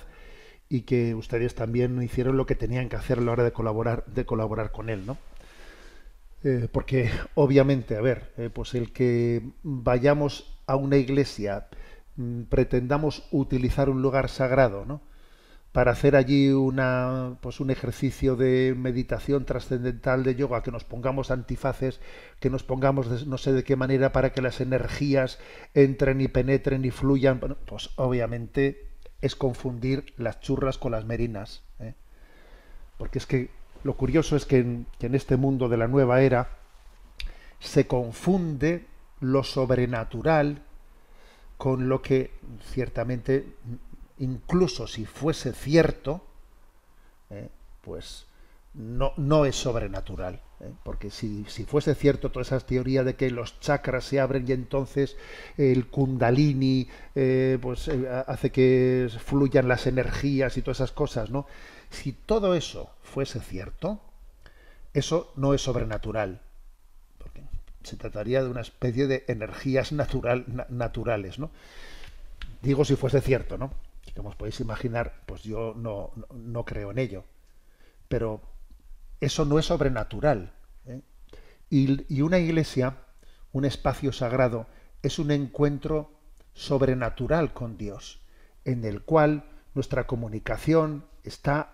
y que ustedes también hicieron lo que tenían que hacer a la hora de colaborar con él, ¿no? Porque obviamente, pues el que vayamos a una iglesia, pretendamos utilizar un lugar sagrado, ¿no?, para hacer allí un ejercicio de meditación trascendental, de yoga, que nos pongamos antifaces, que nos pongamos no sé de qué manera para que las energías entren y penetren y fluyan, bueno, pues obviamente es confundir las churras con las merinas, ¿eh? Porque es que lo curioso es que en este mundo de la nueva era se confunde lo sobrenatural con lo que ciertamente, incluso si fuese cierto, pues no es sobrenatural, porque si fuese cierto toda esa teoría de que los chakras se abren y entonces el kundalini hace que fluyan las energías y todas esas cosas, ¿no? Si todo eso fuese cierto, eso no es sobrenatural, porque se trataría de una especie de energías naturales, ¿no? Digo si fuese cierto, ¿no? Como os podéis imaginar, pues yo no creo en ello. Pero eso no es sobrenatural, ¿eh? Y una iglesia, un espacio sagrado, es un encuentro sobrenatural con Dios, en el cual nuestra comunicación está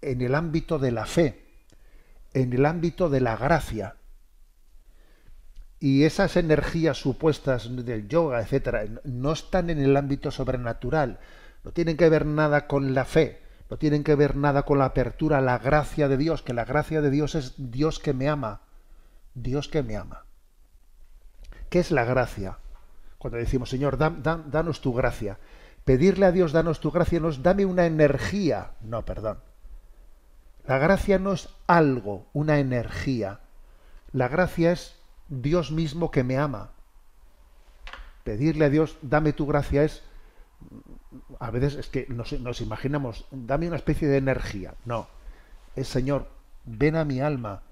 en el ámbito de la fe, en el ámbito de la gracia. Y esas energías supuestas del yoga, etcétera, no están en el ámbito sobrenatural, no tienen que ver nada con la fe, no tienen que ver nada con la apertura a la gracia de Dios, que la gracia de Dios es Dios que me ama, Dios que me ama. ¿Qué es la gracia? Cuando decimos, Señor, danos tu gracia. Pedirle a Dios, danos tu gracia, no es dame una energía. No, perdón. La gracia no es algo, una energía. La gracia es Dios mismo que me ama. Pedirle a Dios, dame tu gracia, es, a veces es que nos imaginamos, dame una especie de energía. No, es Señor, ven a mi alma,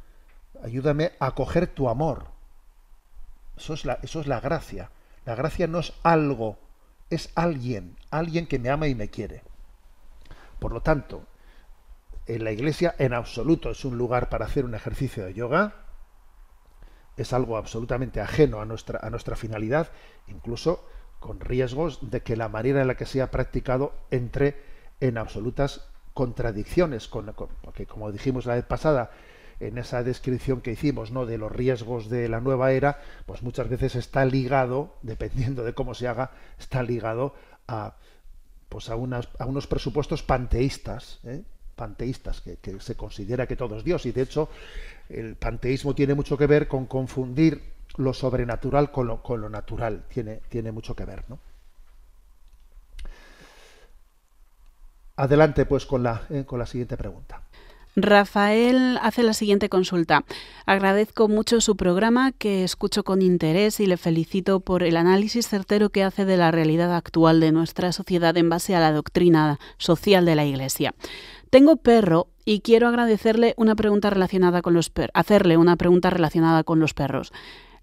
ayúdame a acoger tu amor. Eso es la gracia. La gracia no es algo, es alguien que me ama y me quiere. Por lo tanto, en la Iglesia en absoluto es un lugar para hacer un ejercicio de yoga. Es algo absolutamente ajeno a nuestra finalidad, incluso con riesgos de que la manera en la que sea practicado entre en absolutas contradicciones, porque como dijimos la vez pasada, en esa descripción que hicimos, ¿no?, de los riesgos de la nueva era, pues muchas veces está ligado, dependiendo de cómo se haga, está ligado a unos presupuestos panteístas, panteístas, que se considera que todo es Dios, y de hecho el panteísmo tiene mucho que ver con confundir lo sobrenatural con lo natural, tiene mucho que ver, ¿no? Adelante pues con la siguiente pregunta. Rafael hace la siguiente consulta. Agradezco mucho su programa, que escucho con interés, y le felicito por el análisis certero que hace de la realidad actual de nuestra sociedad en base a la doctrina social de la Iglesia. Tengo perro y quiero hacerle una pregunta relacionada con los perros.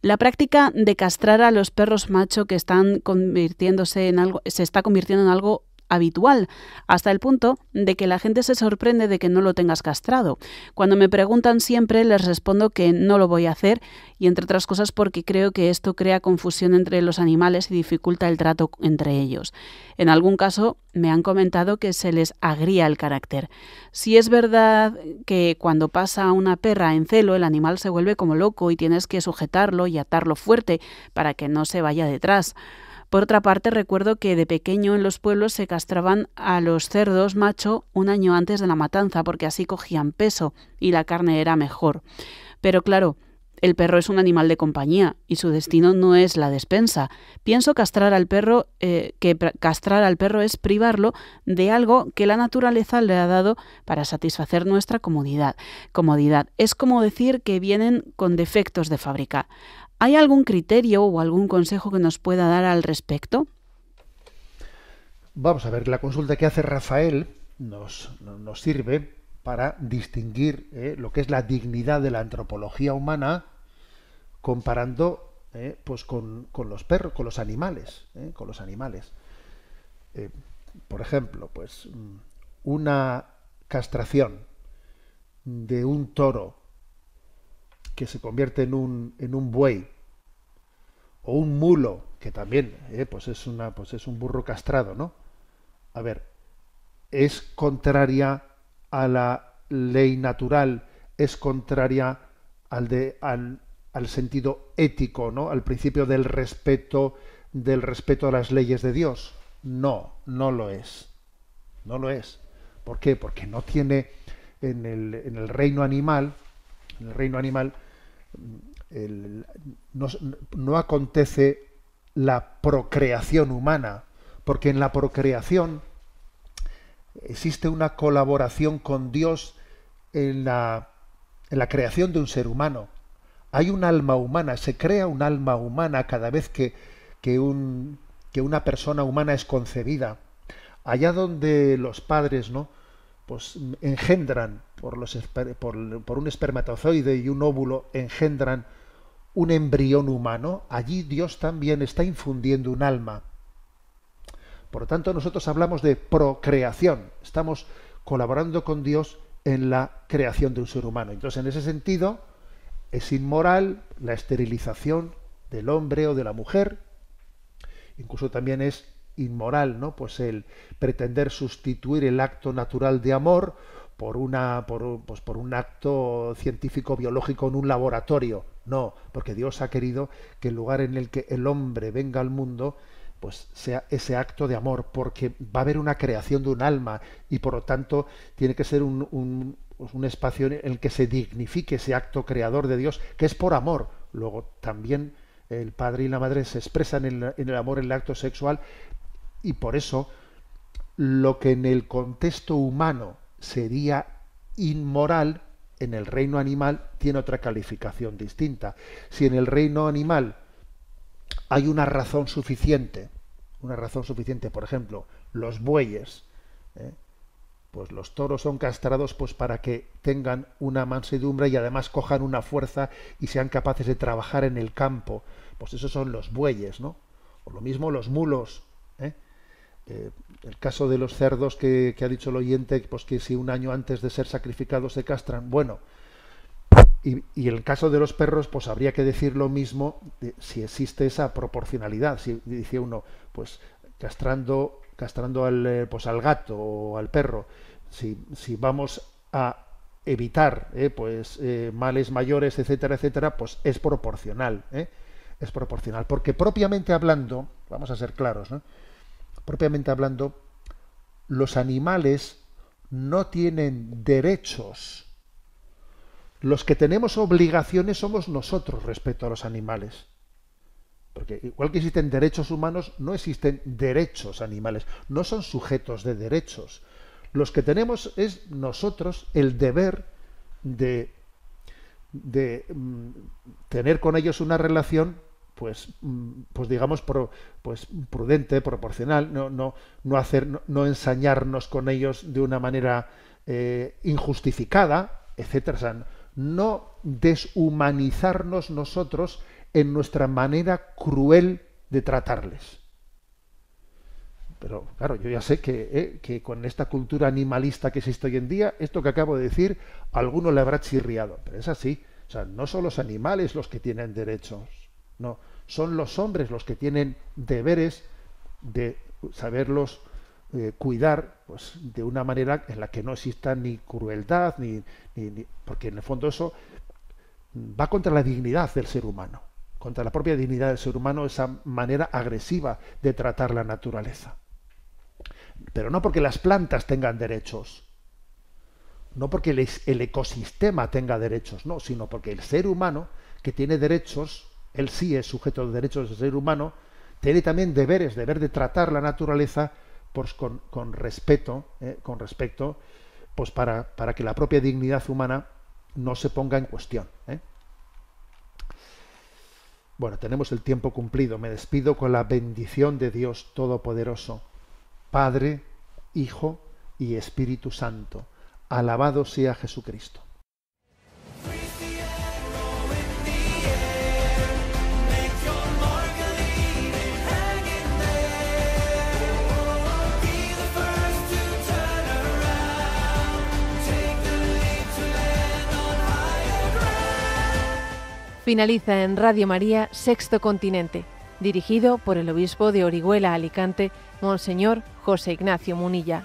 La práctica de castrar a los perros macho se está convirtiendo en algo habitual, hasta el punto de que la gente se sorprende de que no lo tengas castrado. Cuando me preguntan siempre les respondo que no lo voy a hacer, y entre otras cosas porque creo que esto crea confusión entre los animales y dificulta el trato entre ellos. En algún caso me han comentado que se les agria el carácter. Si es verdad que cuando pasa una perra en celo el animal se vuelve como loco y tienes que sujetarlo y atarlo fuerte para que no se vaya detrás. Por otra parte, recuerdo que de pequeño en los pueblos se castraban a los cerdos macho un año antes de la matanza, porque así cogían peso y la carne era mejor. Pero claro, el perro es un animal de compañía y su destino no es la despensa. Pienso que castrar al perro es privarlo de algo que la naturaleza le ha dado para satisfacer nuestra comodidad. Es como decir que vienen con defectos de fábrica. ¿Hay algún criterio o algún consejo que nos pueda dar al respecto? Vamos a ver, la consulta que hace Rafael nos sirve para distinguir lo que es la dignidad de la antropología humana comparando pues con los perros, con los animales. Por ejemplo, pues una castración de un toro que se convierte en un buey, o un mulo que también pues es un burro castrado, ¿no? A ver, es contraria a la ley natural, es contraria al sentido ético, ¿no?, al principio del respeto a las leyes de Dios. No lo es. ¿Por qué? Porque no tiene en el reino animal no acontece la procreación humana, porque en la procreación existe una colaboración con Dios en la creación de un ser humano. Hay un alma humana, se crea un alma humana cada vez que una persona humana es concebida. Allá donde los padres, ¿no?, pues engendran por un espermatozoide y un óvulo, engendran un embrión humano, allí Dios también está infundiendo un alma. Por lo tanto, nosotros hablamos de procreación, estamos colaborando con Dios en la creación de un ser humano. Entonces, en ese sentido, es inmoral la esterilización del hombre o de la mujer, incluso también es inmoral, ¿no?, pues el pretender sustituir el acto natural de amor por un acto científico biológico en un laboratorio. No, porque Dios ha querido que el lugar en el que el hombre venga al mundo pues sea ese acto de amor, porque va a haber una creación de un alma y por lo tanto tiene que ser un espacio en el que se dignifique ese acto creador de Dios, que es por amor. Luego también el padre y la madre se expresan en el amor en el acto sexual, y por eso lo que en el contexto humano sería inmoral, en el reino animal tiene otra calificación distinta. Si en el reino animal hay una razón suficiente, por ejemplo, los bueyes, pues los toros son castrados pues para que tengan una mansedumbre y además cojan una fuerza y sean capaces de trabajar en el campo. Pues esos son los bueyes, ¿no? O lo mismo los mulos. El caso de los cerdos que ha dicho el oyente, pues que si un año antes de ser sacrificados se castran, bueno. Y el caso de los perros, pues habría que decir lo mismo si existe esa proporcionalidad. Si dice uno, pues castrando al gato o al perro, si vamos a evitar males mayores, etcétera, etcétera, pues es proporcional. Es proporcional. Porque propiamente hablando, vamos a ser claros, ¿no? Propiamente hablando, los animales no tienen derechos. Los que tenemos obligaciones somos nosotros respecto a los animales. Porque igual que existen derechos humanos, no existen derechos animales. No son sujetos de derechos. Los que tenemos es nosotros el deber de tener con ellos una relación pues digamos prudente, proporcional, no ensañarnos con ellos de una manera injustificada, etcétera. O sea, no deshumanizarnos nosotros en nuestra manera cruel de tratarles. Pero claro, yo ya sé que con esta cultura animalista que existe hoy en día, esto que acabo de decir, a alguno le habrá chirriado, pero es así. O sea, no son los animales los que tienen derechos, no, son los hombres los que tienen deberes de saberlos cuidar, pues de una manera en la que no exista ni crueldad, ni porque en el fondo eso va contra la dignidad del ser humano, contra la propia dignidad del ser humano, esa manera agresiva de tratar la naturaleza. Pero no porque las plantas tengan derechos, no porque el ecosistema tenga derechos, no, sino porque el ser humano, que tiene derechos, él sí es sujeto de derechos del ser humano, tiene también deberes, deber de tratar la naturaleza pues con respeto, pues para que la propia dignidad humana no se ponga en cuestión. Bueno, tenemos el tiempo cumplido. Me despido con la bendición de Dios Todopoderoso, Padre, Hijo y Espíritu Santo. Alabado sea Jesucristo. Finaliza en Radio María Sexto Continente, dirigido por el obispo de Orihuela, Alicante, Monseñor José Ignacio Munilla.